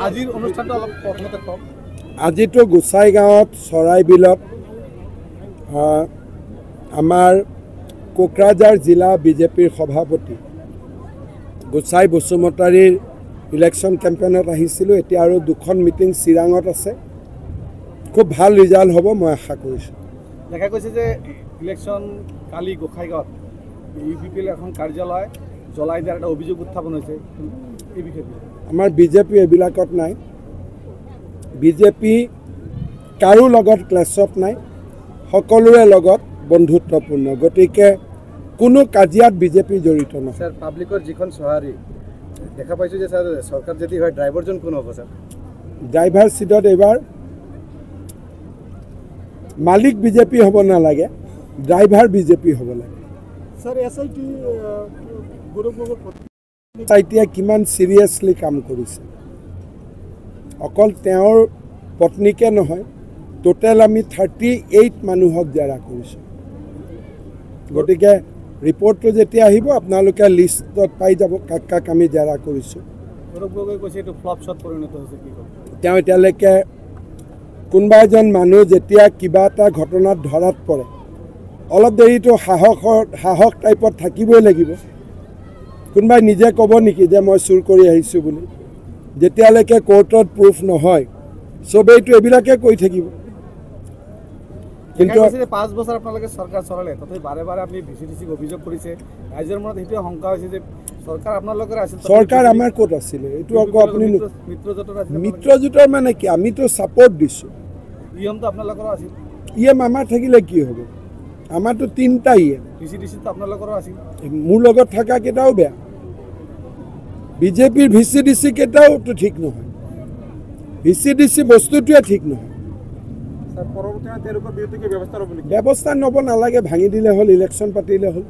আজিৰ অনুষ্ঠানটো অলপ প্ৰথমতে কওক। আজিতো গোসাইগাঁৱত চৰাইবিলত আমাৰ কোকৰাঝাৰ জিলা বিজেপিৰ সভাপতি গোসাই বসুমতাৰীৰ ইলেকশ্যন কেম্পেইনত আহিছিলোঁ। এতিয়া আৰু দুখন মিটিং চিৰাঙত আছে। খুব ভাল ৰিজাল্ট হ'ব মই আশা কৰিছোঁ। দেখা গৈছে যে ইলেকশ্যন কালি গোসাইগাঁৱত UPPৰ এখন কাৰ্যালয় জ্বলাই দিয়াৰ এটা অভিযোগ উত্থাপন হৈছে। এই বিষয়ে আমাৰ বিজেপি এইবিলাকত নাই। বিজেপি কাৰো লগত ক্লেছত নাই, সকলোৰে লগত বন্ধুত্বপূৰ্ণ। গতিকে কোনো কাজিয়াত বিজেপি জড়িত নহয়। স্যাৰ পাব্লিকৰ যিখন সঁহাৰি দেখা পাইছোঁ যে স্যাৰ চৰকাৰ যদি হয় ড্ৰাইভাৰজন কোন হ'ব স্যাৰ? ড্ৰাইভাৰ চিটত এইবাৰ মালিক বিজেপি হ'ব নালাগে, ড্ৰাইভাৰ বিজেপি হ'ব লাগে। স্যাৰ SIT এতিয়া কিমান চিৰিয়াছলি কাম কৰিছে। অকল তেওঁৰ পত্নীকে নহয়, টোটেল আমি 38 মানুহক জেৰা কৰিছোঁ। গতিকে ৰিপৰ্টটো যেতিয়া আহিব আপোনালোকে লিষ্টত পাই যাব কাক কাক আমি জেৰা কৰিছোঁ। তেওঁ এতিয়ালৈকে কোনোবা এজন মানুহ যেতিয়া কিবা এটা ঘটনাত ধৰাত পৰে অলপ দেৰিটো সাহস টাইপত থাকিবই লাগিব। কোনোবাই নিজে ক'ব নেকি যে মই চুৰ কৰি আহিছোঁ বুলি? যেতিয়ালৈকে কোৰ্টত প্ৰুফ নহয় চবেইটো এইবিলাকে কৈ থাকিব। কিন্তু 5 বছৰ আপোনালোকে চৰকাৰ চলালে, তথাপি বাৰে বাৰে আপুনি VCDCক অভিযোগ কৰিছে। ৰাইজৰ মনত সেইটোৱে শংকা হৈছে যে চৰকাৰ আপোনালোকৰ আছিল। চৰকাৰ আমাৰ ক'ত আছিলে? এইটো আকৌ আপুনি মিত্ৰজোঁটৰ মানে কি? আমিতো ছাপৰ্ট দিছোঁ। ইএমটো আপোনালোকৰো আছিল। ইএম আমাৰ থাকিলে কি হ'ব? আমাৰতো 3টা ইএম। VCDCটো আপোনালোকৰো আছিল। মোৰ লগত থকা কেইটাও বেয়া। বিজেপিৰ VCDC কেইটাওতো ঠিক নহয়। VCDC বস্তুটোৱে ঠিক নহয়। ব্যৱস্থা ল'ব নালাগে, ভাঙি দিলে হ'ল, ইলেকশ্যন পাতিলে হ'ল।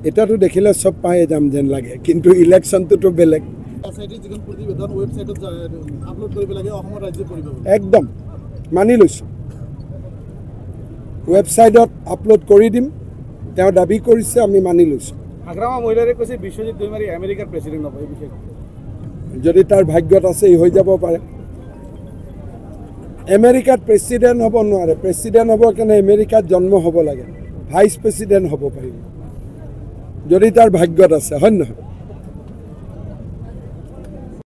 এতিয়াতো দেখিলে চব পাই যাম যেন লাগে, কিন্তু ইলেকশ্যনটোতো বেলেগ। একদম মানি লৈছোঁ, ৱেবছাইটত আপলোড কৰি দিম। তেওঁ দাবী কৰিছে, আমি মানি লৈছোঁ। আগ্ৰামা মহিলাৰে কৈছে বিশ্বজিৎ দৈমাৰী আমেৰিকাৰ প্ৰেচিডেণ্ট হ'ব। এই বিষয়ে যদি তাৰ ভাগ্যত আছে হৈ যাব পাৰে। আমেৰিকাত প্ৰেচিডেণ্ট হ'ব নোৱাৰে। প্ৰেচিডেণ্ট হ'ব কাৰণে আমেৰিকাত জন্ম হ'ব লাগে। ভাইচ প্ৰেচিডেণ্ট হ'ব পাৰিব যদি তাৰ ভাগ্যত আছে, হয় নহয়?